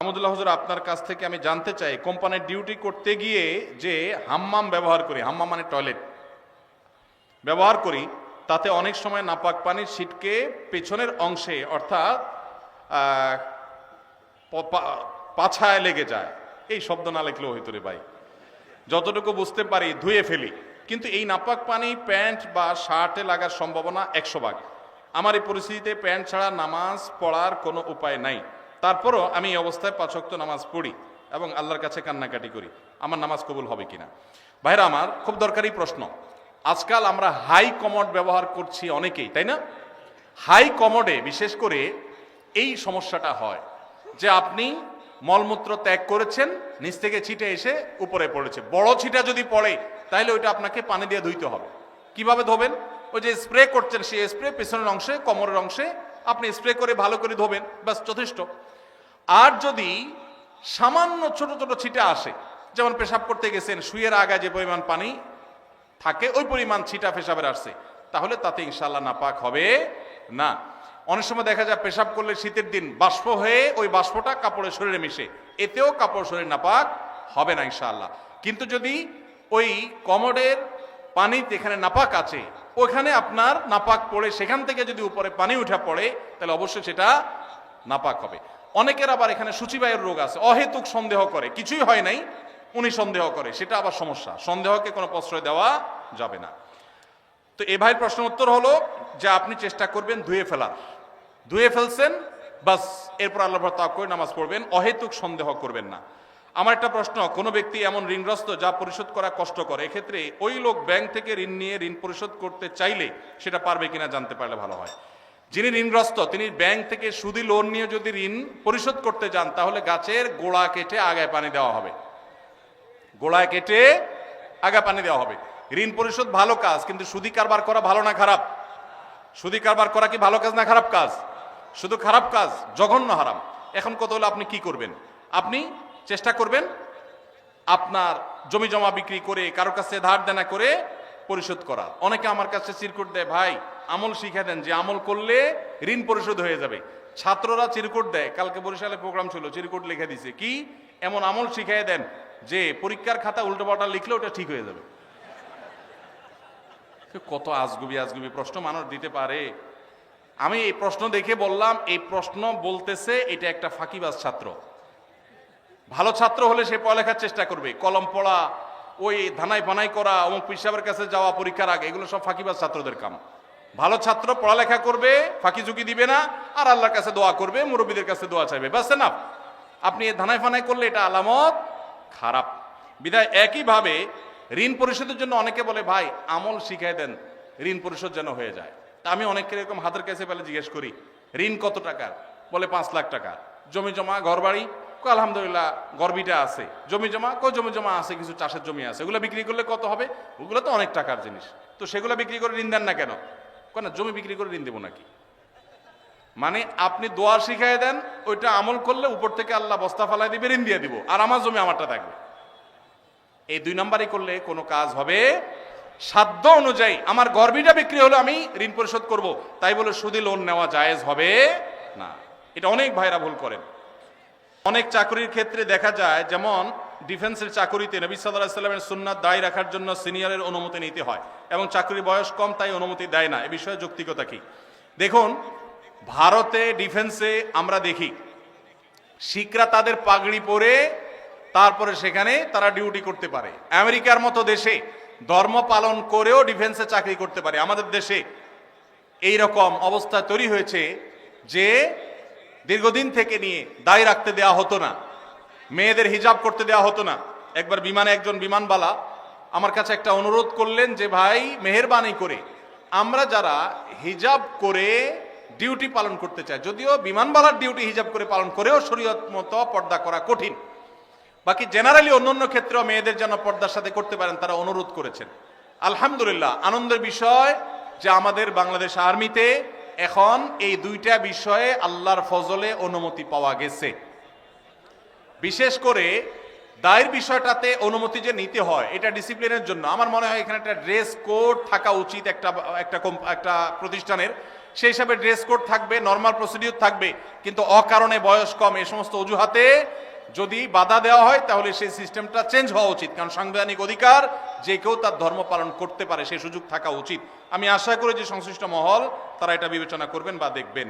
আহমদুল্লাহ হুজুর, আপনার কাছ থেকে আমি জানতে চাই, কোম্পানির ডিউটি করতে গিয়ে যে হাম্মাম ব্যবহার করি, হাম্মাম মানে টয়লেট ব্যবহার করি, তাতে অনেক সময় নাপাক পানির ছিটকে পেছনের অংশে অর্থাৎ পাছায় লেগে যায়। এই শব্দ না লিখলেও হইতো রে ভাই, যতটুকু বুঝতে পারি ধুয়ে ফেলি, কিন্তু এই নাপাক পানি প্যান্ট বা শার্টে লাগার সম্ভাবনা 100 ভাগ। আমার এই পরিস্থিতিতে প্যান্ট ছাড়া নামাজ পড়ার কোনো উপায় নাই, তারপরও আমি এই অবস্থায় 5 ওয়াক্ত নামাজ পড়ি এবং আল্লাহর কাছে কান্নাকাটি করি, আমার নামাজ কবুল হবে কিনা? ভাইরা আমার, খুব দরকারি প্রশ্ন। আজকাল আমরা হাই কমোড ব্যবহার করছি অনেকেই, তাই না? হাই কমোডে বিশেষ করে এই সমস্যাটা হয় যে আপনি মলমূত্র ত্যাগ করেছেন, নিচ থেকে ছিটে এসে উপরে পড়েছে। বড় ছিটা যদি পড়ে তাহলে ওইটা আপনাকে পানি দিয়ে ধুইতে হবে। কিভাবে ধোবেন? ওই যে স্প্রে করছেন, সেই স্প্রে পেছনের অংশে, কোমরের অংশে আপনি স্প্রে করে ভালো করে ধোবেন, ব্যাস যথেষ্ট। আর যদি সামান্য ছোট ছোট ছিটা আসে, যেমন পেশাব করতে গেছেন, শুয়ের আগায় যে পরিমাণ পানি থাকে ওই পরিমাণ ছিটা পেশাবের আসছে, তাহলে তাতে ইনশাআল্লাহ নাপাক হবে না। অনেক সময় দেখা যায় পেশাব করলে শীতের দিন বাষ্প হয়ে ওই বাষ্পটা কাপড়ের শরীরে মিশে, এতেও কাপড় শরীর নাপাক হবে না ইনশাআল্লাহ। কিন্তু যদি ওই কমোডের পানিতে এখানে নাপাক আছে, ওখানে আপনার নাপাক পড়ে সেখান থেকে যদি উপরে পানি উঠা পড়ে, তাহলে অবশ্যই সেটা নাপাক হবে। অনেকের আবার এখানে সূচিবায়ুর রোগ আছে, অহেতুক সন্দেহ করে, কিছুই হয় নাই উনি সন্দেহ করে, সেটা আবার সমস্যা। সন্দেহকে কোনো প্রশ্রয় দেওয়া যাবে না। তো এ ভাইয়ের প্রশ্ন উত্তর হলো যে আপনি চেষ্টা করবেন ধুয়ে ফেলার। ধুয়ে ফেলছেন, বাস, এরপর আল্লাহর তাওয়াক্কুল করে নামাজ পড়বেন, অহেতুক সন্দেহ করবেন না। আমার একটা প্রশ্ন, কোনো ব্যক্তি এমন ঋণগ্রস্ত যা পরিশোধ করা কষ্টকর, এক্ষেত্রে ওই লোক ব্যাংক থেকে ঋণ নিয়ে ঋণ পরিশোধ করতে চাইলে সেটা পারবে কিনা জানতে পারলে ভালো হয়। যিনি ঋণগ্রস্ত তিনি ব্যাংক থেকে সুদি লোন নিয়ে যদি ঋণ পরিশোধ করতে যান, তাহলে গাছের গোড়া কেটে আগায় পানি দেওয়া হবে, গোড়ায় কেটে আগা পানি দেওয়া হবে। ঋণ পরিশোধ ভালো কাজ, কিন্তু সুদি কারবার করা ভালো না খারাপ? সুদি কারবার করা কি ভালো কাজ না খারাপ কাজ? শুধু খারাপ কাজ, জঘন্য হারাম। এখন কত হলে আপনি কি করবেন? আপনি চেষ্টা করবেন আপনার জমি জমা বিক্রি করে, কারো কাছে ধার দেনা করে পরিশোধ করা। অনেকে আমার কাছে চিরকুট দেয়, ভাই আমল শিখা দেন, যে আমল করলে ঋণ পরিশোধ হয়ে যাবে। ছাত্ররা চিরকুট দেয়, কালকে বরিশালে প্রোগ্রাম ছিল, চিরকুট লিখে দিছে, কি এমন আমল শিখাই দেন যে পরীক্ষার খাতা উল্টোপাল্টা লিখলে ওটা ঠিক হয়ে যাবে। কত আজগুবি আজগুবি প্রশ্ন মানুষ দিতে পারে। আমি এই প্রশ্ন দেখে বললাম, এই প্রশ্ন বলতেছে এটা একটা ফাঁকিবাজ ছাত্র। ভালো ছাত্র হলে সে পড়ালেখার চেষ্টা করবে, কলম পড়া, ওই ধানাই ফানাই করা, অমুক পিসাবের কাছে যাওয়া পরীক্ষার আগে, এগুলো সব ফাঁকিবাজ ছাত্রদের কাম। ভালো ছাত্র পড়ালেখা করবে, ফাঁকি ঝুঁকি দিবে না, আর আল্লাহর কাছে দোয়া করবে, মুরব্বীদের কাছে দোয়া চাইবে, ব্যাস না। আপনি ধানাই ফানাই করলে এটা আলামত খারাপ। বিধায় একইভাবে ঋণ পরিশোধের জন্য অনেকে বলে, ভাই আমল শিখাই দেন ঋণ পরিশোধ যেন হয়ে যায়। তা আমি অনেককে এরকম হাতের কাছে পেলে জিজ্ঞেস করি, ঋণ কত টাকার? বলে 5 লাখ টাকা। জমি জমা ঘর বাড়ি? আলহামদুলিল্লাহ গর্বিটা আছে। জমি জমা? জমি জমা আছে, কিছু চাষের জমি আছে, ওগুলো বিক্রি করলে কত হবে? ওগুলো তো অনেক টাকার জিনিস, তো সেগুলো বিক্রি করে ঋণ দেন না কেন? না, জমি বিক্রি করে ঋণ দেবো নাকি? মানে আপনি দোয়া শিখাই দেন, ওইটা আমল করলে উপর থেকে আল্লাহ বস্তা ফালাই দিবে, ঋণ দিয়ে দিব, আর আমার জমি আমারটা থাকবে। এই 2 নাম্বারই করলে কোনো কাজ হবে? সাধ্য অনুযায়ী আমার গর্বিটা বিক্রি হলো, আমি ঋণ পরিশোধ করব, তাই বলে সুদি লোন নেওয়া জায়েজ হবে না। এটা অনেক ভাইরা ভুল করেন। অনেক চাকরির ক্ষেত্রে দেখা যায়, যেমন ডিফেন্সের চাকরিতে নবী সাল্লাল্লাহু আলাইহি ওয়াসাল্লামের সুন্নাত দায়ী রাখার জন্য সিনিয়রের অনুমতি নিতে হয়, এবং চাকরির বয়স কম তাই অনুমতি দেয় না। এ বিষয়ে যৌক্তিকতা কি? দেখুন, ভারতে ডিফেন্সে আমরা দেখি শিখরা তাদের পাগড়ি পরে তারপরে সেখানে তারা ডিউটি করতে পারে। আমেরিকার মতো দেশে ধর্ম পালন করেও ডিফেন্সে চাকরি করতে পারে। আমাদের দেশে এই রকম অবস্থা তৈরি হয়েছে যে দীর্ঘদিন থেকে নিয়ে দায় রাখতে দেওয়া হতো না, মেয়েদের হিজাব করতে দেওয়া হতো না। একবার বিমানে একজন বিমানবালা আমার কাছে একটা অনুরোধ করলেন যে, ভাই মেহেরবানি করে আমরা যারা হিজাব করে ডিউটি পালন করতে চাই, যদিও বিমানবালার ডিউটি হিজাব করে পালন করেও শরীয়ত মতো পর্দা করা কঠিন, বাকি জেনারেলি অন্যান্য ক্ষেত্রেও মেয়েদের যেন পর্দার সাথে করতে পারেন, তারা অনুরোধ করেছেন। আলহামদুলিল্লাহ, আনন্দের বিষয় যে আমাদের বাংলাদেশ আর্মিতে এখন এই 2টা বিষয়ে আল্লাহর ফজলে অনুমতি পাওয়া গেছে। বিশেষ করে দায়ের বিষয়টাতে অনুমতি যে নিতে হয়, এটা ডিসিপ্লিনের জন্য। আমার মনে হয় এখানে একটা ড্রেস কোড থাকা উচিত একটা প্রতিষ্ঠানের, সেই হিসাবে ড্রেস কোড থাকবে, নর্মাল প্রসিডিউর থাকবে, কিন্তু অকারণে বয়স কম এই সমস্ত অজুহাতে যদি বাধা দেওয়া হয় তাহলে সেই সিস্টেমটা চেঞ্জ হওয়া উচিত। কারণ সাংবিধানিক অধিকার যে কেউ তার ধর্ম পালন করতে পারে, সেই সুযোগ থাকা উচিত। আমি আশা করি যে সংশ্লিষ্ট মহল তারা এটা বিবেচনা করবেন বা দেখবেন।